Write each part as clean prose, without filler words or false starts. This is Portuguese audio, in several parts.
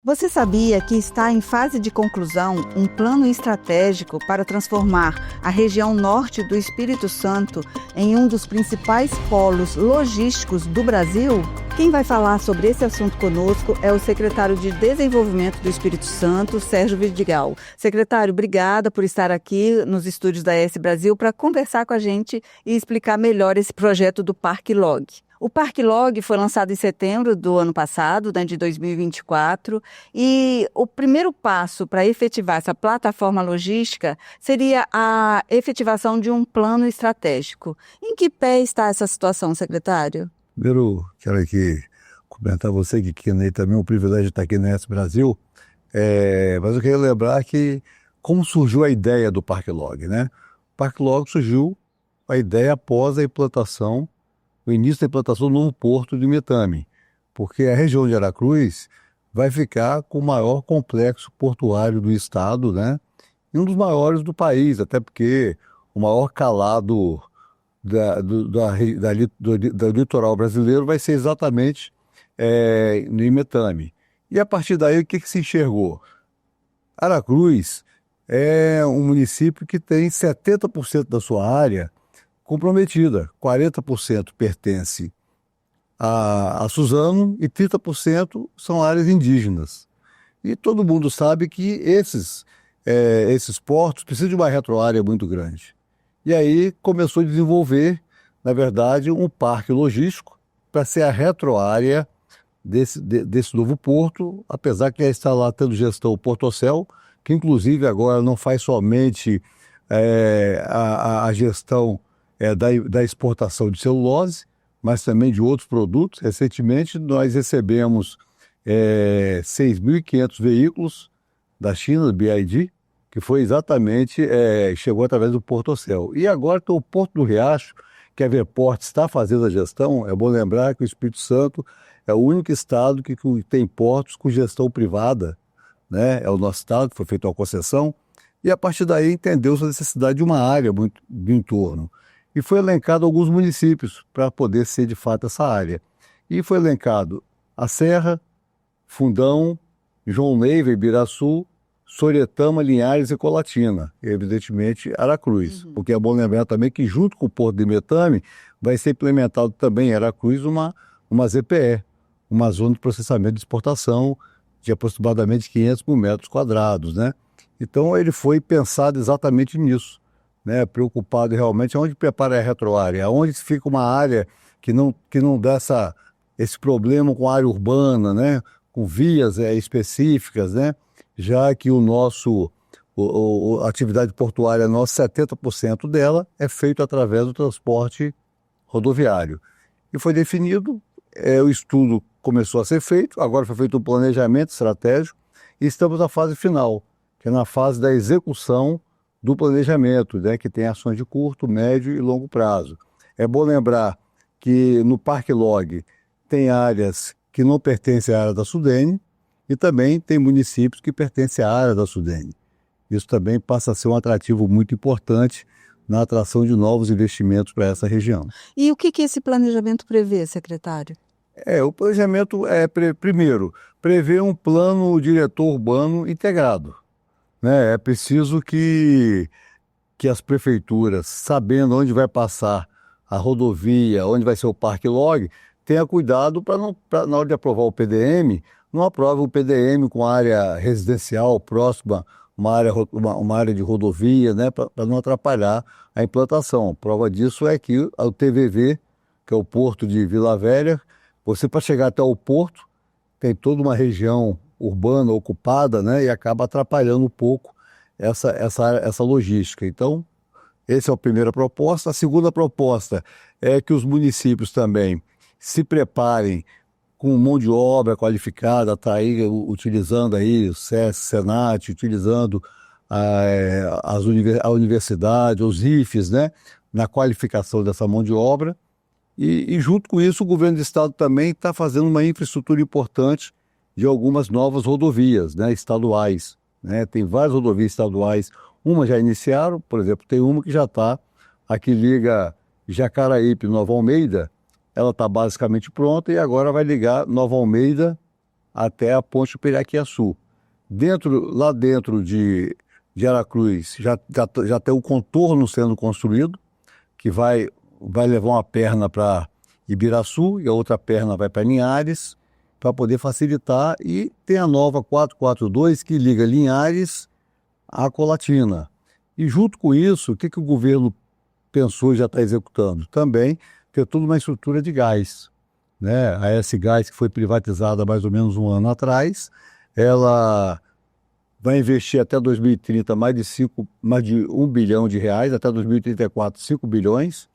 Você sabia que está em fase de conclusão um plano estratégico para transformar a região norte do Espírito Santo em um dos principais polos logísticos do Brasil? Quem vai falar sobre esse assunto conosco é o secretário de Desenvolvimento do Espírito Santo, Sérgio Vidigal. Secretário, obrigada por estar aqui nos estúdios da AS Brasil para conversar com a gente e explicar melhor esse projeto do Parque Log. O Parque Log foi lançado em setembro do ano passado, de 2024, e o primeiro passo para efetivar essa plataforma logística seria a efetivação de um plano estratégico. Em que pé está essa situação, secretário? Primeiro, quero aqui comentar você que também é um privilégio estar aqui na AS Brasil, mas eu queria lembrar que como surgiu a ideia do Parque Log, né? O Parque Log surgiu a ideia após a implantação, o início da implantação do novo porto de Metame, porque a região de Aracruz vai ficar com o maior complexo portuário do estado, né? E um dos maiores do país, até porque o maior calado do litoral brasileiro vai ser exatamente no Metame. E a partir daí, o que se enxergou? Aracruz é um município que tem 70% da sua área comprometida, 40% pertence a Suzano e 30% são áreas indígenas. E todo mundo sabe que esses portos precisam de uma retroárea muito grande. E aí começou a desenvolver, na verdade, um parque logístico para ser a retroárea desse novo porto, apesar que já está lá tendo gestão o Portocel, que inclusive agora não faz somente a gestão da exportação de celulose, mas também de outros produtos. Recentemente nós recebemos 6.500 veículos da China, do BYD, que foi exatamente, chegou através do Portocel. E agora tem o Porto do Riacho, que a Verport está fazendo a gestão. É bom lembrar que o Espírito Santo é o único estado que tem portos com gestão privada, né? É o nosso estado, que foi feita uma concessão, e a partir daí entendeu-se a necessidade de uma área muito do entorno. E foi elencado alguns municípios para poder ser de fato essa área. E foi elencado a Serra, Fundão, João Neiva, Ibiraçu, Soretama, Linhares e Colatina, e evidentemente Aracruz, porque é bom lembrar também que junto com o Porto de Metame vai ser implementado também em Aracruz uma ZPE, uma zona de processamento de exportação de aproximadamente 500 mil metros quadrados, né? Então ele foi pensado exatamente nisso, né? Preocupado realmente onde prepara a retroárea, onde fica uma área que não dá esse problema com a área urbana, né? Com vias específicas, né? Já que a atividade portuária nossa, 70% dela é feito através do transporte rodoviário. E foi definido, o estudo começou a ser feito, agora foi feito um planejamento estratégico e estamos na fase final, que é na fase da execução do planejamento, né, que tem ações de curto, médio e longo prazo. É bom lembrar que no Parque Log tem áreas que não pertencem à área da Sudene, e também tem municípios que pertencem à área da Sudene. Isso também passa a ser um atrativo muito importante na atração de novos investimentos para essa região. E o que esse planejamento prevê, secretário? O planejamento primeiro, prevê um plano diretor urbano integrado, né? É preciso que as prefeituras, sabendo onde vai passar a rodovia, onde vai ser o Parque Log, tenha cuidado para na hora de aprovar o PDM, não aprova o PDM com área residencial próxima, uma área de rodovia, né, para não atrapalhar a implantação. Prova disso é que o TVV, que é o Porto de Vila Velha, você para chegar até o porto tem toda uma região urbana ocupada, né, e acaba atrapalhando um pouco essa logística. Então, essa é a primeira proposta. A segunda proposta é que os municípios também se preparem com mão de obra qualificada, utilizando aí o SESC, Senat, utilizando a universidade, os IFES, né, na qualificação dessa mão de obra. E junto com isso, o governo do estado também está fazendo uma infraestrutura importante de algumas novas rodovias, né, estaduais, né? Tem várias rodovias estaduais, umas já iniciaram, por exemplo, tem uma que já está, a que liga Jacaraípe, Nova Almeida, ela está basicamente pronta e agora vai ligar Nova Almeida até a ponte do Piraquiaçu. Lá dentro de Aracruz já tem o contorno sendo construído, que vai levar uma perna para Ibiraçu e a outra perna vai para Linhares, para poder facilitar. E tem a nova 442 que liga Linhares à Colatina. E junto com isso, o que o governo pensou e já está executando? Também ter toda uma estrutura de gás, né? A S Gás, que foi privatizada há mais ou menos um ano atrás, ela vai investir até 2030 mais de 1 bilhão de reais, até 2034 5 bilhões,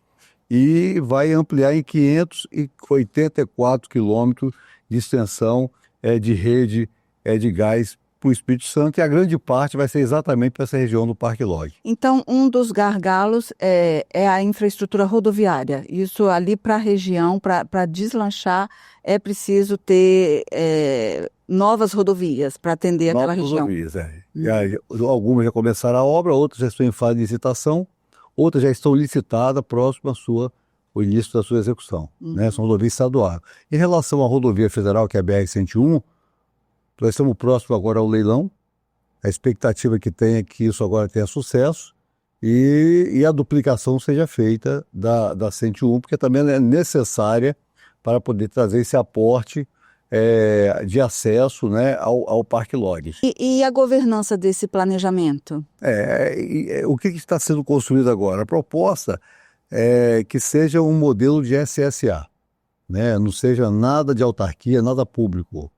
e vai ampliar em 584 quilômetros de extensão de rede de gás para o Espírito Santo, e a grande parte vai ser exatamente para essa região do Parque Log. Então, um dos gargalos é a infraestrutura rodoviária. Isso ali para a região, para deslanchar, é preciso ter novas rodovias para atender aquela região. Novas rodovias, algumas já começaram a obra, outras já estão em fase de licitação, outras já estão licitadas, próximo ao início da sua execução. Né? São rodovias estaduais. Em relação à rodovia federal, que é a BR-101, nós estamos próximos agora ao leilão. A expectativa que tem é que isso agora tenha sucesso e a duplicação seja feita da 101, porque também é necessária para poder trazer esse aporte de acesso, né, ao Parque Log. E a governança desse planejamento? O que está sendo construído agora? A proposta é que seja um modelo de SSA, né? Não seja nada de autarquia, nada público.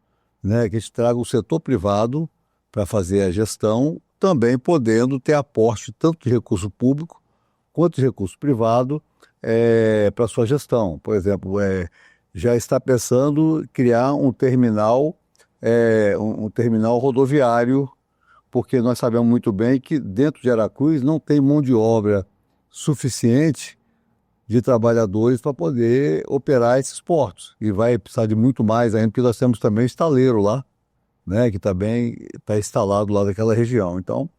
Né, que a gente traga o setor privado para fazer a gestão, também podendo ter aporte tanto de recurso público quanto de recurso privado para a sua gestão. Por exemplo, já está pensando em criar um terminal rodoviário, porque nós sabemos muito bem que dentro de Aracruz não tem mão de obra suficiente de trabalhadores para poder operar esses portos. E vai precisar de muito mais ainda, porque nós temos também o estaleiro lá, né, que também está instalado lá naquela região. Então,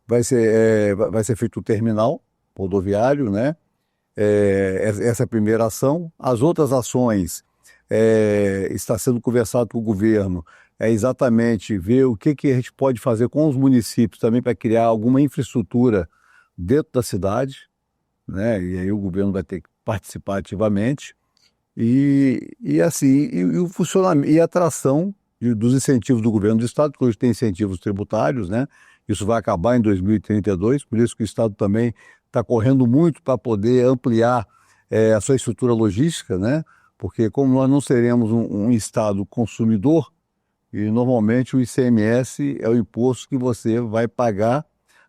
vai ser feito um terminal rodoviário, né? Essa é a primeira ação. As outras ações está sendo conversado com o governo, exatamente ver o que a gente pode fazer com os municípios também para criar alguma infraestrutura dentro da cidade, né? E aí o governo vai ter que participar ativamente o funcionamento e a atração dos incentivos do governo do estado, que hoje tem incentivos tributários, né? Isso vai acabar em 2032, por isso que o estado também está correndo muito para poder ampliar a sua estrutura logística, né? Porque como nós não seremos um estado consumidor, e normalmente o ICMS é o imposto que você vai pagar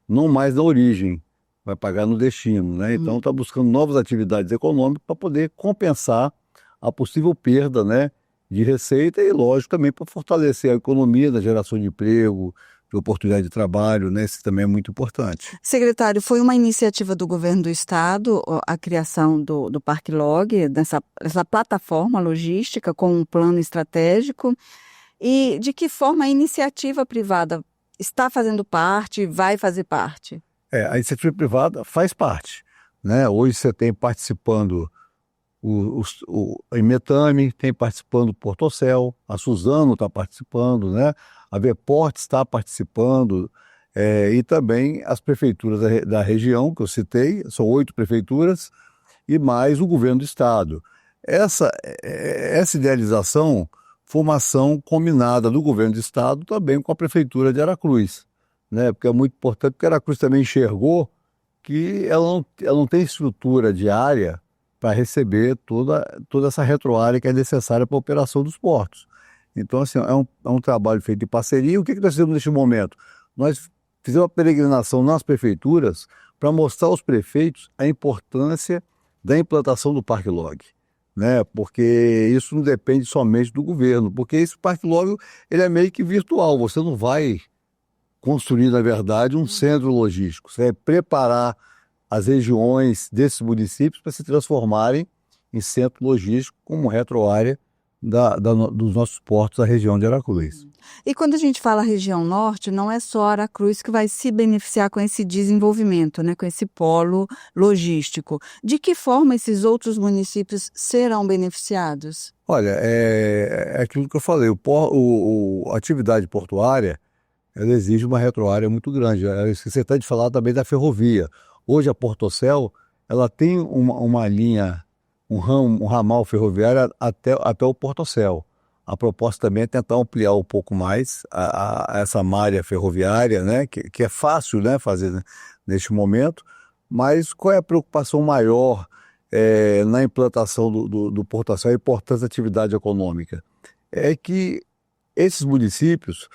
não mais na origem, vai pagar no destino, né? Então está buscando novas atividades econômicas para poder compensar a possível perda, né, de receita e, lógico, também para fortalecer a economia da geração de emprego, de oportunidade de trabalho, né? Isso também é muito importante. Secretário, foi uma iniciativa do governo do estado a criação do Parque Log, essa plataforma logística com um plano estratégico, e de que forma a iniciativa privada está fazendo parte, vai fazer parte? A iniciativa privada faz parte, né? Hoje você tem participando a Imetame, tem participando o Portocel, a Suzano está participando, né? A Veport está participando, e também as prefeituras da região, que eu citei, são 8 prefeituras, e mais o governo do estado. Essa idealização foi uma ação combinada do governo do estado também com a prefeitura de Aracruz, né? Porque é muito importante, porque Aracruz também enxergou que ela não tem estrutura de área para receber toda essa retroárea que é necessária para a operação dos portos. Então, assim, é um trabalho feito em parceria. O que nós fizemos neste momento? Nós fizemos uma peregrinação nas prefeituras para mostrar aos prefeitos a importância da implantação do Parque Log, né? Porque isso não depende somente do governo, porque esse Parque Log ele é meio que virtual, você não vai construir, na verdade, um centro logístico, você vai preparar as regiões desses municípios para se transformarem em centro logístico como retroárea dos nossos portos da região de Aracruz. E quando a gente fala região norte, não é só Aracruz que vai se beneficiar com esse desenvolvimento, né, com esse polo logístico. De que forma esses outros municípios serão beneficiados? Olha, é aquilo que eu falei, a atividade portuária, ela exige uma retroárea muito grande. Eu esqueci até de falar também da ferrovia. Hoje a Portocel, ela tem uma linha, um ramal ferroviário até o Portocel. A proposta também é tentar ampliar um pouco mais essa malha ferroviária, né, que é fácil, né, fazer, né, neste momento, mas qual é a preocupação maior na implantação do Portocel e, portanto, da atividade econômica? É que esses municípios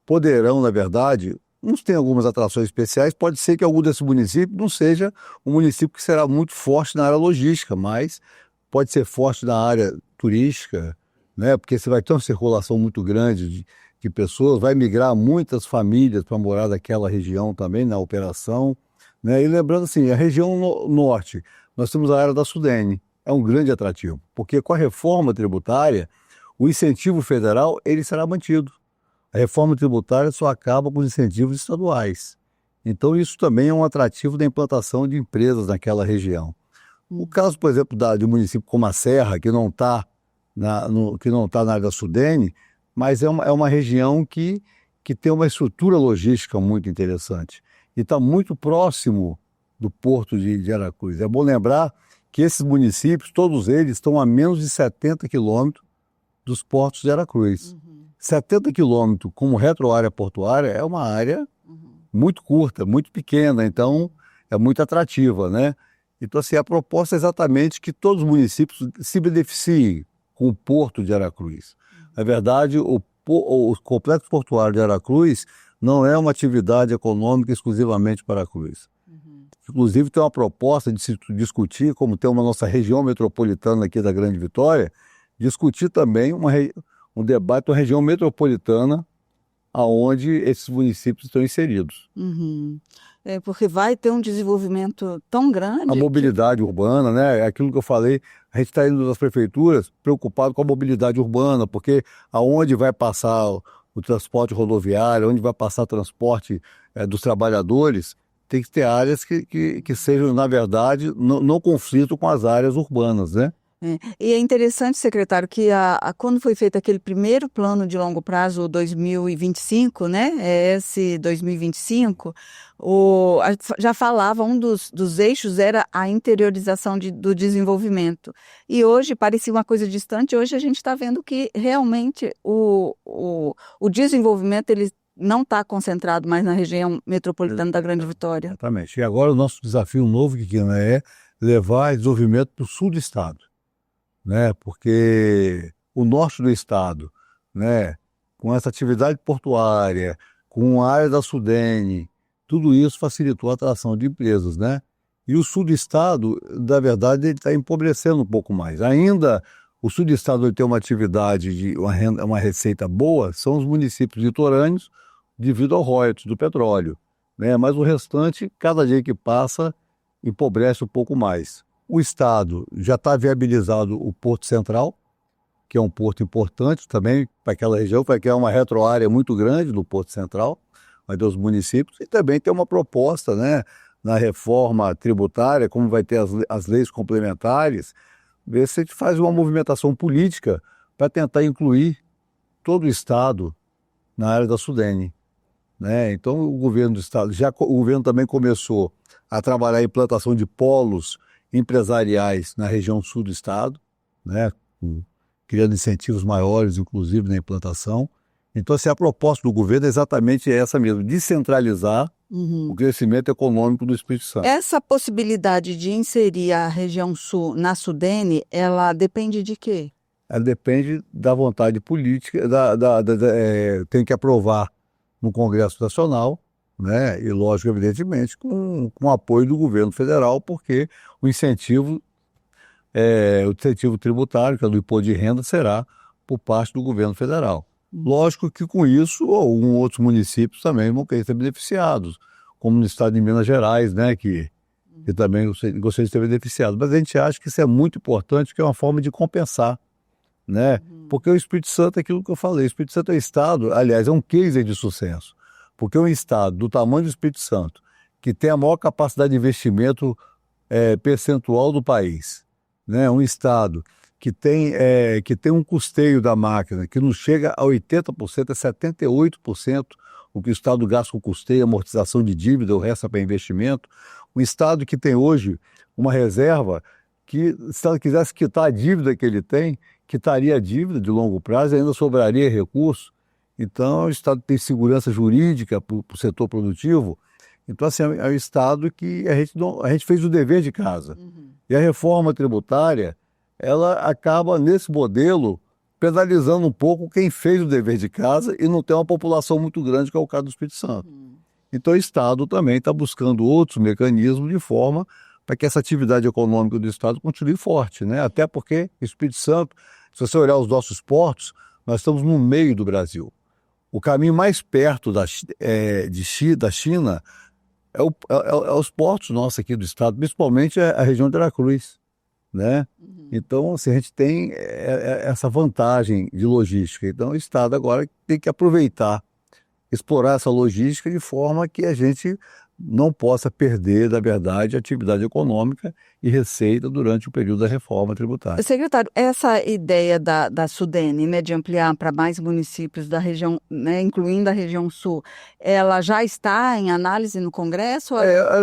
poderão, na verdade, uns têm algumas atrações especiais, pode ser que algum desses municípios não seja um município que será muito forte na área logística, mas pode ser forte na área turística, né? Porque você vai ter uma circulação muito grande de pessoas, vai migrar muitas famílias para morar naquela região também, na operação, né? E lembrando assim, a região norte, nós temos a área da Sudene, é um grande atrativo, porque com a reforma tributária, o incentivo federal ele será mantido. A reforma tributária só acaba com os incentivos estaduais. Então isso também é um atrativo da implantação de empresas naquela região. O caso, por exemplo, de um município como a Serra, que não está na área da Sudene, mas é uma região que tem uma estrutura logística muito interessante e está muito próximo do porto de Aracruz. É bom lembrar que esses municípios, todos eles, estão a menos de 70 quilômetros dos portos de Aracruz. 70 quilômetros como retroárea portuária é uma área muito curta, muito pequena, então é muito atrativa, né? Então, assim, a proposta é exatamente que todos os municípios se beneficiem com o porto de Aracruz. Na verdade, o complexo portuário de Aracruz não é uma atividade econômica exclusivamente para Aracruz. Inclusive, tem uma proposta de se discutir, como tem uma nossa região metropolitana aqui da Grande Vitória, discutir também um debate da região metropolitana aonde esses municípios estão inseridos. Porque vai ter um desenvolvimento tão grande. A mobilidade urbana, né? É aquilo que eu falei, a gente está indo das prefeituras preocupado com a mobilidade urbana, porque aonde vai passar o transporte rodoviário, onde vai passar o transporte dos trabalhadores, tem que ter áreas que sejam, na verdade, não conflito com as áreas urbanas, né? E é interessante, secretário, que quando foi feito aquele primeiro plano de longo prazo, 2025, né? Esse 2025, já falava, um dos eixos era a interiorização do desenvolvimento. E hoje, parecia uma coisa distante, hoje a gente está vendo que realmente o desenvolvimento ele não está concentrado mais na região metropolitana da Grande Vitória. Exatamente. E agora o nosso desafio novo, né, é levar desenvolvimento para o sul do estado. Né, porque o norte do estado, né, com essa atividade portuária, com a área da Sudene, tudo isso facilitou a atração de empresas, né? E o sul do estado, na verdade, ele está empobrecendo um pouco mais. Ainda o sul do estado ele tem uma atividade de uma receita boa, são os municípios litorâneos devido ao royalties do petróleo, né? Mas o restante, cada dia que passa, empobrece um pouco mais. O estado já está viabilizado o Porto Central, que é um porto importante também para aquela região, porque é uma retroárea muito grande do Porto Central, vai ter os municípios, e também tem uma proposta, né, na reforma tributária, como vai ter as leis complementares, ver se a gente faz uma movimentação política para tentar incluir todo o estado na área da Sudene. Né? Então o governo do estado, o governo também começou a trabalhar a implantação de polos empresariais na região sul do estado, né, criando incentivos maiores, inclusive, na implantação. Então, assim, a proposta do governo é exatamente essa mesmo, descentralizar o crescimento econômico do Espírito Santo. Essa possibilidade de inserir a região sul na Sudene, ela depende de quê? Ela depende da vontade política, tem que aprovar no Congresso Nacional, né? E, lógico, evidentemente, com o apoio do governo federal, porque o incentivo tributário, que é do imposto de renda, será por parte do governo federal. Lógico que com isso, outros municípios também vão querer ser beneficiados, como no estado de Minas Gerais, né? Que também gostaria de ser beneficiado. Mas a gente acha que isso é muito importante, porque é uma forma de compensar, né? Porque o Espírito Santo é aquilo que eu falei, o Espírito Santo é um estado, aliás, é um case de sucesso, porque é um estado do tamanho do Espírito Santo, que tem a maior capacidade de investimento percentual do país, né? Um estado que tem um custeio da máquina que não chega a 80%, é 78% o que o estado gasta com custeio, amortização de dívida, o resto é para investimento. Um estado que tem hoje uma reserva que, se ela quisesse quitar a dívida que ele tem, quitaria a dívida de longo prazo e ainda sobraria recurso. Então, o estado tem segurança jurídica para o setor produtivo. Então, assim, é um estado que a gente fez o dever de casa. E a reforma tributária, ela acaba, nesse modelo, penalizando um pouco quem fez o dever de casa e não tem uma população muito grande, que é o caso do Espírito Santo. Então, o Estado também está buscando outros mecanismos de forma para que essa atividade econômica do Estado continue forte, né? Até porque o Espírito Santo, se você olhar os nossos portos, nós estamos no meio do Brasil. O caminho mais perto da China é os portos nossos aqui do Estado, principalmente a região de Aracruz, né? Então, assim, a gente tem essa vantagem de logística. Então, o Estado agora tem que aproveitar, explorar essa logística de forma que a gente não possa perder, na verdade, atividade econômica e receita durante o período da reforma tributária. Secretário, essa ideia da Sudene, né, de ampliar para mais municípios da região, né, incluindo a região sul, ela já está em análise no Congresso?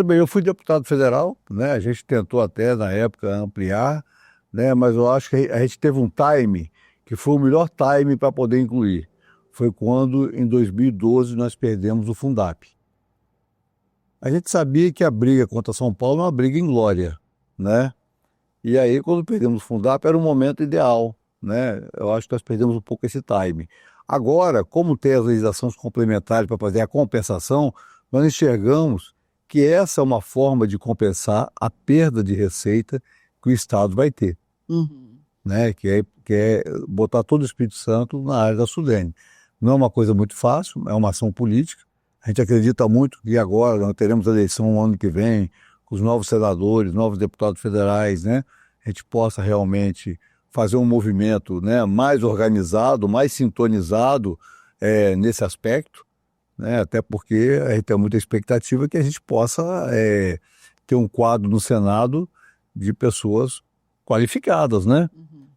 Bem, eu fui deputado federal, né, a gente tentou até, na época, ampliar, né, mas eu acho que a gente teve um time que foi o melhor time para poder incluir. Foi quando, em 2012, nós perdemos o Fundap. A gente sabia que a briga contra São Paulo é uma briga inglória, né? E aí, quando perdemos o Fundap, era o momento ideal, né? Eu acho que nós perdemos um pouco esse time. Agora, como tem as legislações complementares para fazer a compensação, nós enxergamos que essa é uma forma de compensar a perda de receita que o Estado vai ter, né? Que é botar todo o Espírito Santo na área da Sudene. Não é uma coisa muito fácil, é uma ação política. A gente acredita muito que agora nós teremos a eleição no ano que vem, com os novos senadores, novos deputados federais, né? A gente possa realmente fazer um movimento, né, mais organizado, mais sintonizado nesse aspecto, né? Até porque a gente tem muita expectativa que a gente possa ter um quadro no Senado de pessoas qualificadas, né?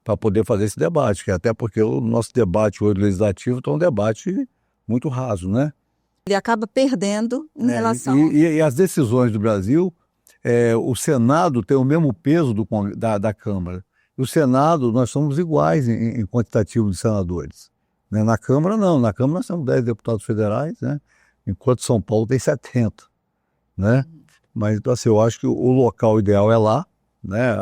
Para poder fazer esse debate, que até porque o nosso debate hoje legislativo está um debate muito raso, né? Ele acaba perdendo em relação... E as decisões do Brasil, o Senado tem o mesmo peso da Câmara. O Senado, nós somos iguais em quantitativo de senadores. Né? Na Câmara, não. Na Câmara nós temos 10 deputados federais, né? Enquanto São Paulo tem 70. Né? Mas, então, assim, eu acho que o local ideal é lá. Né?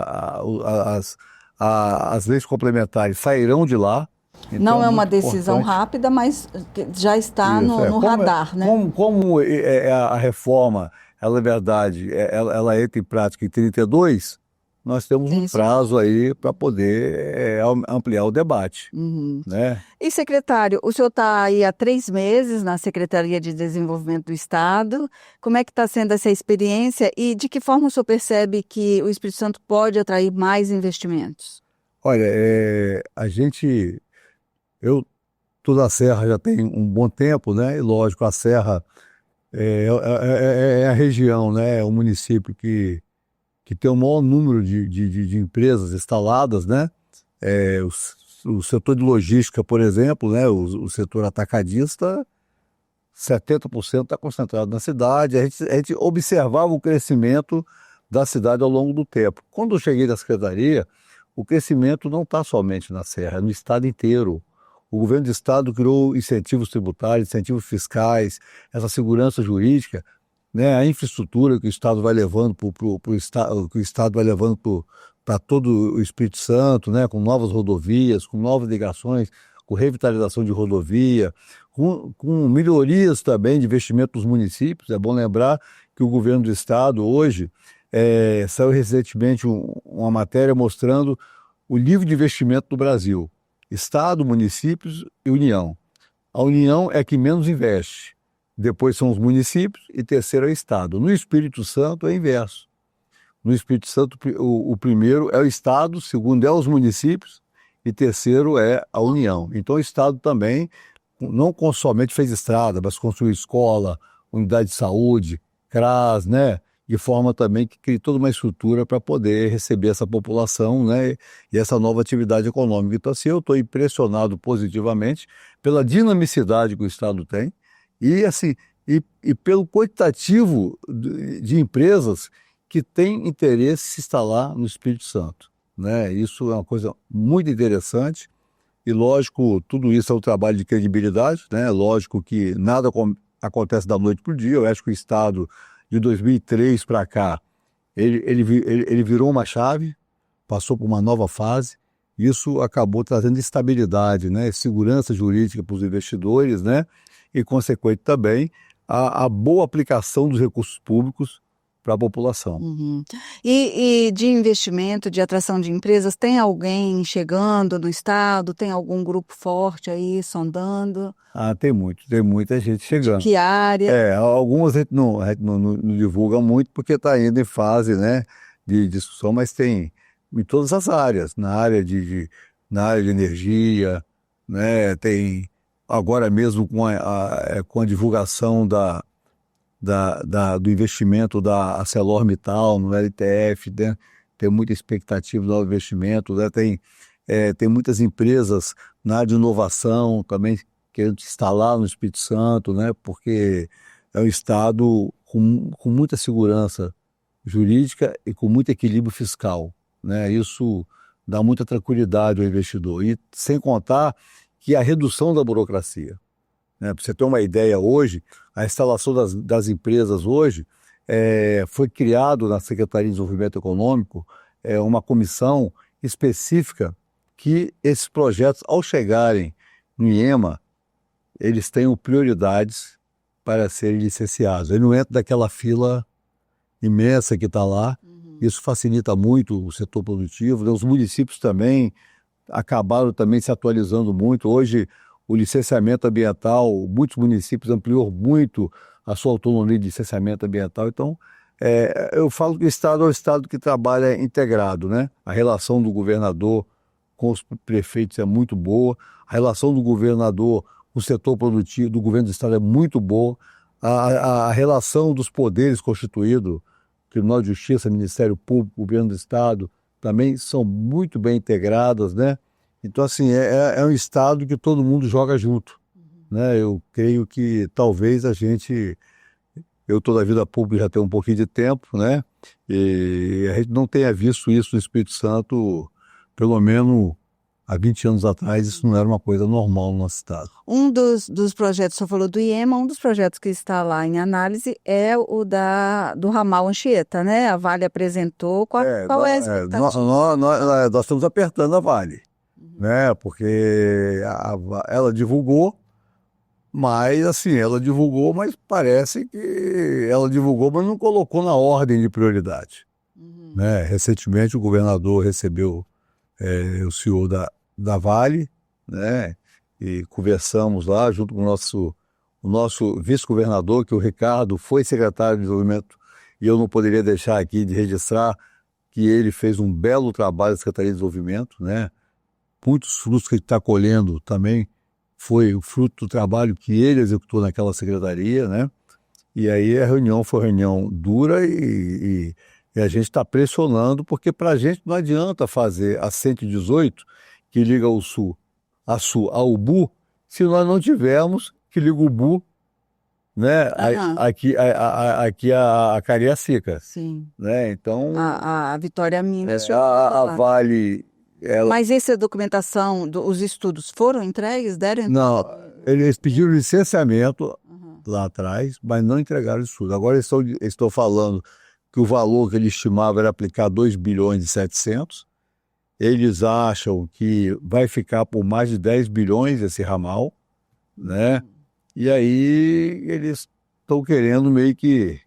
As leis complementares sairão de lá. Então, não é uma decisão rápida, mas já está no radar, né? Como a reforma, ela, na verdade, ela entra em prática em 32, nós temos um prazo aí para poder ampliar o debate. Né? E, secretário, o senhor está aí há 3 meses na Secretaria de Desenvolvimento do Estado. Como é que está sendo essa experiência e de que forma o senhor percebe que o Espírito Santo pode atrair mais investimentos? Olha, eu estou na Serra já tem um bom tempo, né? E lógico, a Serra é a região, né? É o município que tem o maior número de empresas instaladas, né? O setor de logística, por exemplo, né? O setor atacadista, 70% está concentrado na cidade. A gente observava o crescimento da cidade ao longo do tempo. Quando eu cheguei na secretaria, o crescimento não está somente na Serra, é no estado inteiro. O governo do estado criou incentivos tributários, incentivos fiscais, essa segurança jurídica, né, a infraestrutura que o estado vai levando para todo o Espírito Santo, né, com novas rodovias, com novas ligações, com revitalização de rodovia, com melhorias também de investimento dos municípios. É bom lembrar que o governo do estado hoje saiu recentemente uma matéria mostrando o nível de investimento do Brasil. Estado, municípios e União. A União é que menos investe. Depois são os municípios e terceiro é o Estado. No Espírito Santo é inverso. No Espírito Santo o primeiro é o Estado, o segundo é os municípios e terceiro é a União. Então o Estado também não somente fez estrada, mas construiu escola, unidade de saúde, CRAS, né? De forma também que cria toda uma estrutura para poder receber essa população, né? E essa nova atividade econômica. Então, assim, eu estou impressionado positivamente pela dinamicidade que o Estado tem e, assim, e pelo quantitativo de empresas que têm interesse em se instalar no Espírito Santo, né? Isso é uma coisa muito interessante e, lógico, tudo isso é um trabalho de credibilidade, né? Lógico que nada acontece da noite para o dia. Eu acho que o Estado de 2003 para cá, ele virou uma chave, passou por uma nova fase. Isso acabou trazendo estabilidade, né? Segurança jurídica para os investidores, né? E, consequente também, a boa aplicação dos recursos públicos para a população. Uhum. E de investimento, de atração de empresas, tem alguém chegando no estado? Tem algum grupo forte aí sondando? Tem muita gente chegando. Que área? Algumas a gente não divulga muito porque está ainda em fase, né, de discussão, mas tem em todas as áreas, na área de energia, né, tem agora mesmo com a divulgação do investimento da ArcelorMittal no LTF, né? Tem muita expectativa do investimento, né? Tem muitas empresas na área de inovação também querendo se instalar no Espírito Santo, né? Porque é um estado com muita segurança jurídica e com muito equilíbrio fiscal, né? Isso dá muita tranquilidade ao investidor. E sem contar que a redução da burocracia, né? Para você ter uma ideia, hoje, a instalação das empresas hoje foi criado na Secretaria de Desenvolvimento Econômico uma comissão específica que esses projetos, ao chegarem no IEMA, eles tenham prioridades para serem licenciados. Ele não entra daquela fila imensa que está lá. Isso facilita muito o setor produtivo, né? Os municípios também acabaram também se atualizando muito. Hoje, o licenciamento ambiental, muitos municípios ampliou muito a sua autonomia de licenciamento ambiental. Então, eu falo que o Estado é um Estado que trabalha integrado, né? A relação do governador com os prefeitos é muito boa, a relação do governador com o setor produtivo do governo do Estado é muito boa, a relação dos poderes constituídos, Tribunal de Justiça, Ministério Público, Governo do Estado, também são muito bem integradas, né? Então, assim, é um Estado que todo mundo joga junto, né? Eu creio que talvez eu estou na vida pública já tenho um pouquinho de tempo, né? E a gente não tenha visto isso no Espírito Santo, pelo menos há 20 anos atrás, isso não era uma coisa normal no nosso estado. Um dos projetos, você falou do IEMA, um dos projetos que está lá em análise é o do ramal Anchieta, né? A Vale apresentou. Qual é a expectativa? Nós estamos apertando a Vale, né? Porque ela divulgou, mas assim, mas parece que ela divulgou, mas não colocou na ordem de prioridade. Né? Recentemente o governador recebeu o CEO da Vale, né? E conversamos lá junto com o nosso vice-governador, que o Ricardo foi secretário de desenvolvimento, e eu não poderia deixar aqui de registrar que ele fez um belo trabalho na Secretaria de Desenvolvimento, né? Muitos frutos que ele está colhendo também foi o fruto do trabalho que ele executou naquela secretaria, né? E aí a reunião foi uma reunião dura e a gente está pressionando, porque para a gente não adianta fazer a 118, que liga o Sul ao Ubu, se nós não tivermos que liga o Ubu, né? Aqui a Cariacica. Sim. Né? Então, a Vitória Minas. A Vale... Mas essa documentação, os estudos foram entregues? Não, eles pediram licenciamento lá atrás, mas não entregaram estudo. Agora estou falando que o valor que ele estimava era aplicar 2 bilhões e 700. Eles acham que vai ficar por mais de 10 bilhões esse ramal, né? E aí eles estão querendo meio que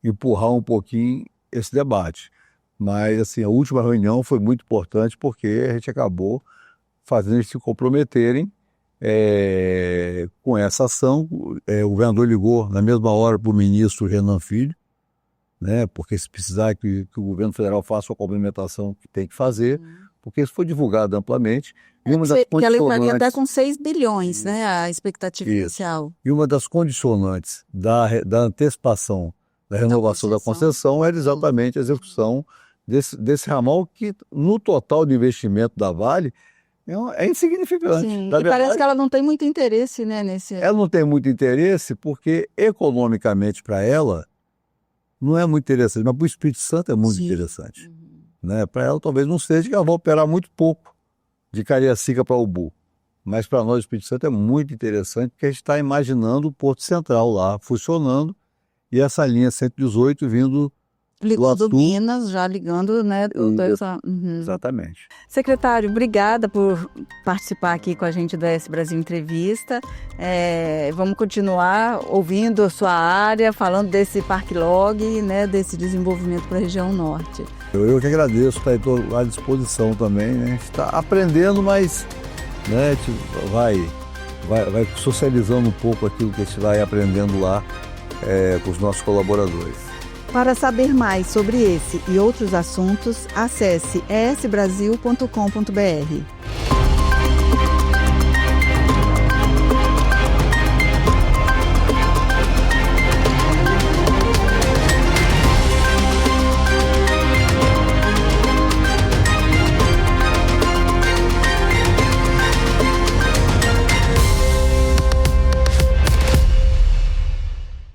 empurrar um pouquinho esse debate. Mas, assim, a última reunião foi muito importante porque a gente acabou fazendo eles se comprometerem com essa ação. O governador ligou na mesma hora para o ministro Renan Filho, né? Porque se precisar que o governo federal faça a complementação que tem que fazer, porque isso foi divulgado amplamente. E uma das Que ela varia até condicionantes, com 6 bilhões, né? A expectativa Isso. inicial. e uma das condicionantes da antecipação da renovação da concessão era exatamente a execução desse ramal que, no total de investimento da Vale, é insignificante. Sim, Na e parece verdade, que ela não tem muito interesse, né, nesse... ela não tem muito interesse porque, economicamente, para ela, não é muito interessante, mas para o Espírito Santo é muito Sim. interessante. Né? Para ela, talvez não seja, que ela vai operar muito pouco de Cariacica para Ubu. Mas para nós, o Espírito Santo é muito interessante, porque a gente está imaginando o Porto Central lá funcionando e essa linha 118 vindo Ligando do Atu. Minas, já ligando, né? Exatamente. Secretário, obrigada por participar aqui com a gente da S Brasil Entrevista. Vamos continuar ouvindo a sua área, falando desse Parque Log, né, desse desenvolvimento para a região norte. Eu que agradeço, estou à disposição também. Né? A gente está aprendendo, mas né, a gente vai socializando um pouco aquilo que a gente vai aprendendo lá com os nossos colaboradores. Para saber mais sobre esse e outros assuntos, acesse esbrasil.com.br.